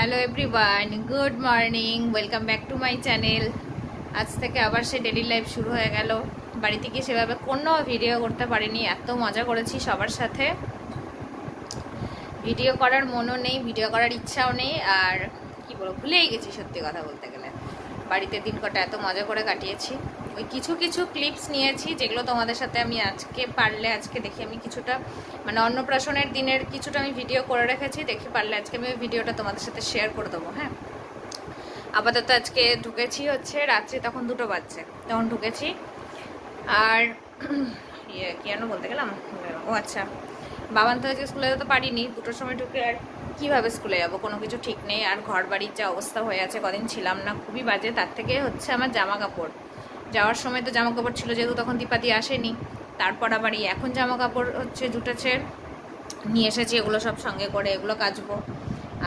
Hello everyone, good morning, welcome back to my channel. আজ থেকে আবার সে ডেলি লাইফ শুরু হয়ে গেল। বাড়ি থেকে সেভাবে কোনো ভিডিও করতে পারিনি, এত মজা করেছি সবার সাথে। ভিডিও করার মনও নেই, ভিডিও করার ইচ্ছাও নেই, আর কি বলবো, ভুলেই গেছি সত্যি কথা বলতে গেলে। বাড়িতে দিন কটা এত মজা করে কাটিয়েছি। ওই কিছু কিছু ক্লিপস নিয়েছি যেগুলো তোমাদের সাথে আমি আজকে দেখি আমি কিছুটা মানে অন্নপ্রাশনের দিনের কিছুটা আমি ভিডিও করে রেখেছি, দেখি পারলে আজকে আমি ওই ভিডিওটা তোমাদের সাথে শেয়ার করে দেবো। হ্যাঁ, আপাতত আজকে ঢুকেছি হচ্ছে রাত্রি, তখন 2টো বাজছে, তখন ঢুকেছি। আর কি যেন বলতে গেলাম, ও আচ্ছা, বাবান তো আজকে স্কুলে যেতে পারিনি, 2টোর সময় ঢুকে আর কীভাবে স্কুলে যাবো, কোনো কিছু ঠিক নেই। আর ঘর বাড়ির যা অবস্থা হয়ে আছে, কদিন ছিলাম না, খুবই বাজে। তার থেকে হচ্ছে আমার জামা কাপড়, যাওয়ার সময় তো জামা কাপড় ছিল, যেহেতু তখন দীপাদি আসেনি। তারপর আবার এখন জামা কাপড় হচ্ছে জুটেছে, নিয়ে এসেছি, এগুলো সব সঙ্গে করে এগুলো কাচবো।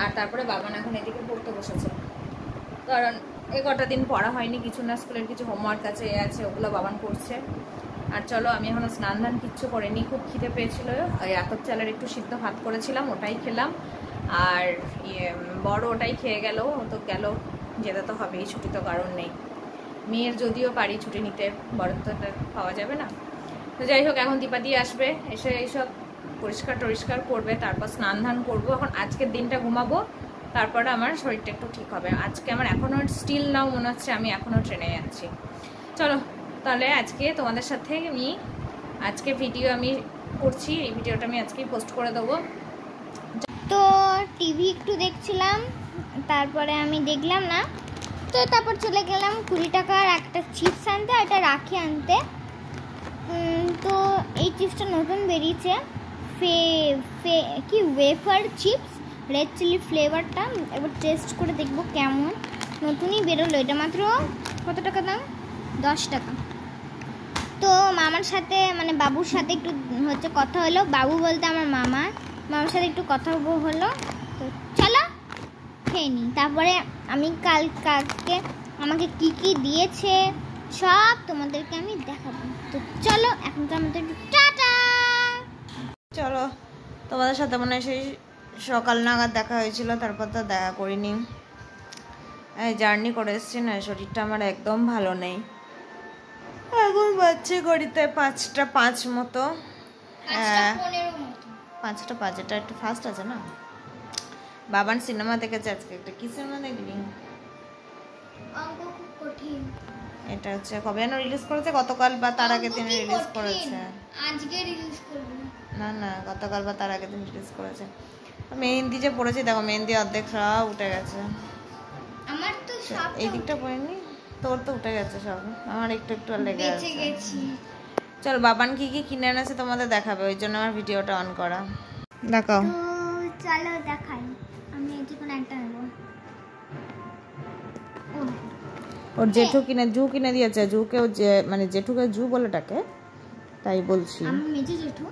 আর তারপরে বাবান এখন এদিকে পড়তে বসেছে, কারণ এই কটা দিন পড়া হয়নি কিছু না, স্কুলের কিছু হোমওয়ার্ক আছে ওগুলো বাবান করছে। আর চলো, আমি এখনও স্নান ধান কিচ্ছু করিনি, খুব খিদে পেয়েছিল। ওই আতপ চালের একটু সিদ্ধ ভাত করেছিলাম, ওটাই খেলাম। আর বড় ওটাই খেয়ে গেল, ও তো গেল, যেতে তো হবেই, ছুটি তো কারণ নেই। মেয়ের যদিও পারি ছুটি নিতে, বড় তো পাওয়া যাবে না। তো যাই হোক, এখন দীপাদি আসবে, এসে এইসব পরিষ্কার করবে, তারপর স্নান ধান করবো। এখন আজকের দিনটা ঘুমাবো, তারপরে আমার শরীরটা একটু ঠিক হবে। আজকে আমার এখনও স্টিল নাও মনে হচ্ছে আমি এখনও ট্রেনে যাচ্ছি। চলো তাহলে আজকে তোমাদের সাথে আজকে ভিডিও আমি করছি, এই ভিডিওটা আমি আজকেই পোস্ট করে দেবো। তো টিভি একটু দেখছিলাম, তারপরে আমি দেখলাম না, তো তারপর চলে গেলাম 20 টাকার একটা চিপস আনতে আর একটা রাখি আনতে। তো এই চিপসটা নতুন বেরিয়েছে, কি ওয়েফার চিপস, রেড চিলি ফ্লেভারটা। এবার টেস্ট করে দেখবো কেমন। নতুনই বেরোলো, এটা মাত্র কত টাকা দাম? 10 টাকা। তো মামার সাথে মানে বাবুর সাথে একটু হচ্ছে কথা হলো, বাবু বলতে আমার মামার সাথে একটু কথা হলো। তো চলো খেয়ে নিই, তারপরে আমি কালকে আমাকে কি কি দিয়েছে সব তোমাদেরকে আমি দেখাবো। তো চলো, এখন তো আমাদের টাটা। চলো, তোমাদের সাথে মনে হয় সেই সকাল নাগাদ দেখা হয়েছিল, তারপর তো দেখা করিনি। এই জার্নি করে এসছি না, শরীরটা আমার একদম ভালো নেই। এখন বাজছে ঘড়িতে 5টা 5 মতো, 5টা 5, এটা একটু ফাস্ট আছে না। বাবান সিনেমা দেখেছে আজকে, একটা কি সিনেমা দেখবি? এটা হচ্ছে কবে যেন রিলিজ করেছে, গতকাল বা তার আগের দিন রিলিজ করেছে। আজকে রিলিজ করবে না, গতকাল বা তার আগের দিন রিলিজ করেছে। মেহেন্দি যে পড়েছি দেখো, মেহেন্দি অর্ধেক সব উঠে গেছে। আমার তো সব এই দিকটা পড়েনি, তোর তো উঠে গেছে সব, আমার একটু একটু লেগে আছে। চল, বাবান কি কি কিনে এনেছে তোমাদের দেখাবে, ওই জন্য আমার ভিডিওটা অন করা। দেখাও, চলো দেখাই। আমি এই কোন একটা নেব। ওর জেঠু কিনে দিয়েছে, জুকেও যে মানে জেঠুকে জু বলে ডাকে, তাই বলছি। আমি মেজে জেঠু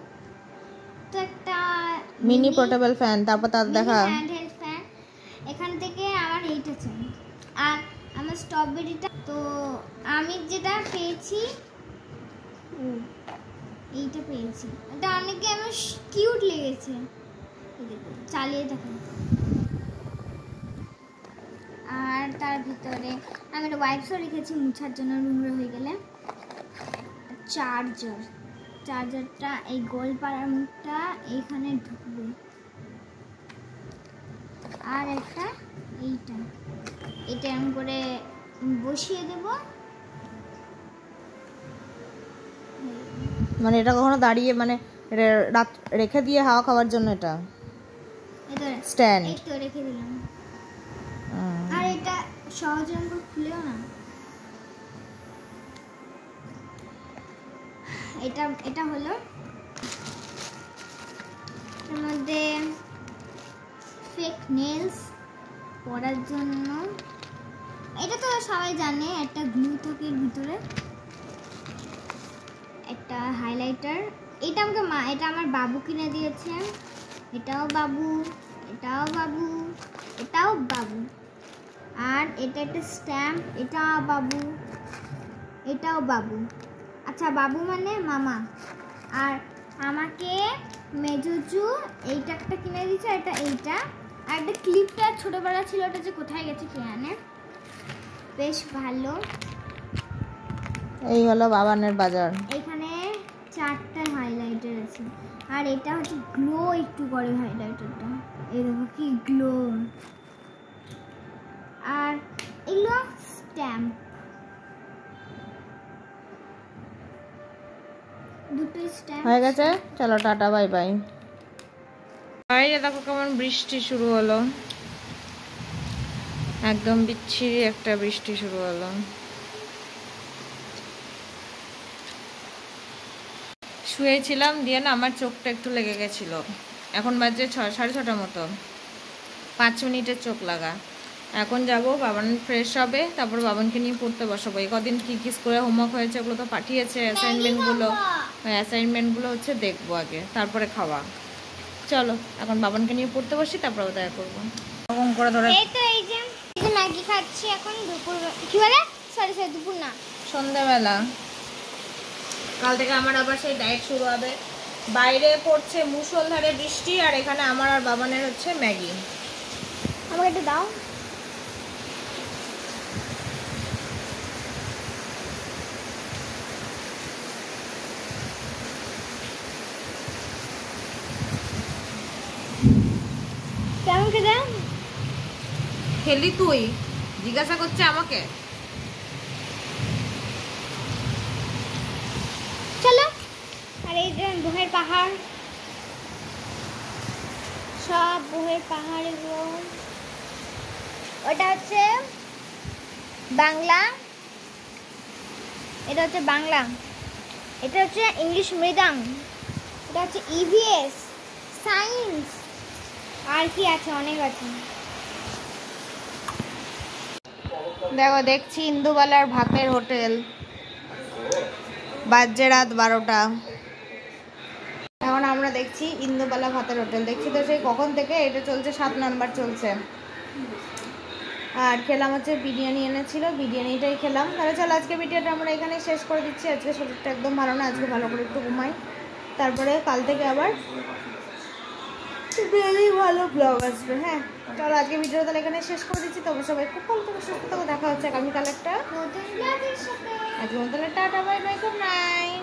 তো একটা মিনি পোর্টেবল ফ্যান, তারপর তার দেখা হ্যান্ডহেল্ড ফ্যান। এখান থেকে আমার এইটা চাই, আর আমার স্ট্রবেরিটা। তো আমি যেটা পেয়েছি এইটা পেয়েছি, এটা অনেকে আমার কিউট লেগেছে। চালিয়ে দেখো। আর তার ভিতরে আমি একটা ওয়াইপসও রেখেছি মুছার জন্য, নোংরা হয়ে গেলে। চার্জারটা এই গোল পাড়ার মুখটা এইখানে ঢুকবে। আর একটা এটা এমন করে বসিয়ে দেব। মানে এটা কখনো দাঁড়িয়ে মানে রেখে দিয়ে হাওয়া খাওয়ার জন্য, এটা স্ট্যান্ড তো রেখে দিলাম। আর এটা সহজে আমরা খুলেও না। এটা হলো এর মধ্যে ফেক নেলস পরার জন্য। এটা তো সবাই জানে, একটা গ্লু থাকে এর ভিতরে, একটা হাইলাইটার। এটা আমার বাবু কিনে দিয়েছে। এটাও বাবু, এটাও বাবু। আর এটা একটা স্ট্যাম্প, এটাও বাবু। আচ্ছা, বাবু মানে মামা। আর আমাকে মেজুজু এইটা একটা কিনে দিয়েছে, এইটা আর একটা ক্লিপটা ছোটবেলা ছিল, ওটা যে কোথায় গেছে কে জানে। বেশ ভালো। এই হলো বাবানের বাজার। এখানে 4টা হাইলাইটার আছে, আর এটা হচ্ছে গ্লো একটু করে হাইলাইটারটা, এই দেখো কি গ্লো। আর এগুলো স্ট্যাম্প, দুটো স্ট্যাম্প হয়ে গেছে। চলো টাটা, বাই বাই। বাইরে দেখো কেমন বৃষ্টি শুরু হলো, একদম বিচ্ছিরি একটা বৃষ্টি শুরু হলো। শুয়েছিলাম দিয়ে না আমার চোখটা একটু লেগে গেছিল। এখন বাজে 6:30 মতো, 5 মিনিটের চোখ লাগা। এখন যাব, বাবান ফ্রেশ হবে, তারপর বাবানকে নিয়ে পড়তে বসাবো। এই কদিন কী কী করে হোমওয়ার্ক হয়েছে ওগুলো তো পাঠিয়েছে, অ্যাসাইনমেন্টগুলো। ওই অ্যাসাইনমেন্টগুলো হচ্ছে দেখবো আগে, তারপরে খাওয়া। চলো এখন বাবানকে নিয়ে পড়তে বসি, তারপর দেখা করবো। এরকম করে ধরে এই তো এই যে ম্যাগি খাচ্ছি এখন দুপুর, কি বলে সরি দুপুর না, সন্ধ্যাবেলা। কাল থেকে আমার আবার সেই ডায়েট শুরু হবে। বাইরে পড়ছে মুষলধারে বৃষ্টি, আর এখানে আমার আর বাবানের হচ্ছে ম্যাগি। আমাকে একটু দাও। কেমন খেতে? খেলি তুই? জিজ্ঞাসা করছে আমাকে। চলো। আর এই যে বহের পাহাড়, সব বহের পাহাড় এগুলো। ওটা হচ্ছে বাংলা, এটা হচ্ছে বাংলা, এটা হচ্ছে ইংলিশ মৃদাং, এটা হচ্ছে ইভিএস, সায়েন্স, আর কি আছে অনেক আছে। দেখো দেখছি ইন্দুবালার ভাতের হোটেল, বাজে রাত 12টা। এখন আমরা দেখছি ইন্দুবালা ভাতের হোটেল, দেখছি তো সেই কখন থেকে। এটা চলছে 7 নাম্বার চলছে। আর খেলাম হচ্ছে বিরিয়ানি এনেছিল, বিরিয়ানিটাই খেলাম। তাহলে চলো আজকে ভিডিওটা আমরা এখানে শেষ করে দিচ্ছি। আজকে শরীরটা একদম ভালো না, আজকে ভালো করে একটু ঘুমাই, তারপরে কাল থেকে আবার ডেলি ভালো ব্লগ আসবে। হ্যাঁ চলো আজকে ভিডিওটা তাহলে এখানে শেষ করে দিচ্ছি। তোমরা সবাই খুব ভালো থেকে সুস্থ থাকো, দেখা হচ্ছে আগামীকাল একটা নতুন ব্লগের সাথে। আজকে তাহলে tata, bye bye, good night.